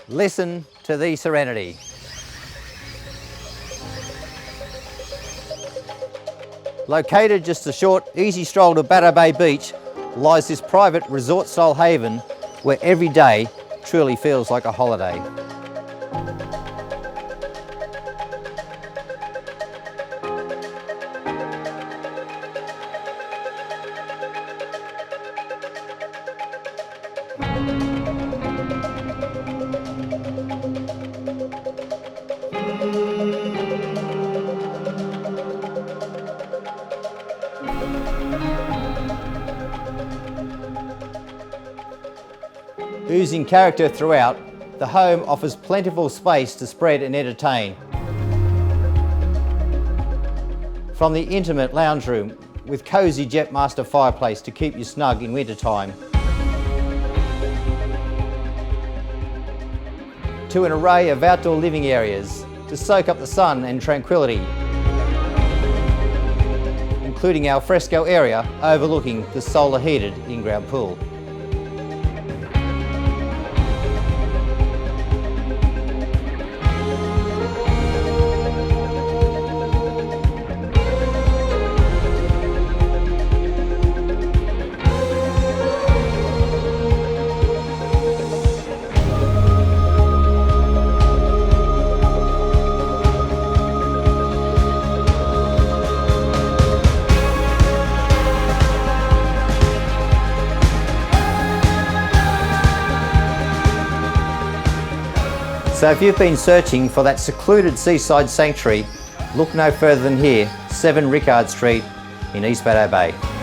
Listen to the serenity. Located just a short, easy stroll to Bateau Bay Beach lies this private resort-style haven where every day truly feels like a holiday. Oozing character throughout, the home offers plentiful space to spread and entertain. From the intimate lounge room with cosy Jetmaster fireplace to keep you snug in winter time, to an array of outdoor living areas to soak up the sun and tranquility, including our fresco area overlooking the solar heated in-ground pool. So if you've been searching for that secluded seaside sanctuary, look no further than here, 7 Rickard Street in East Bateau Bay.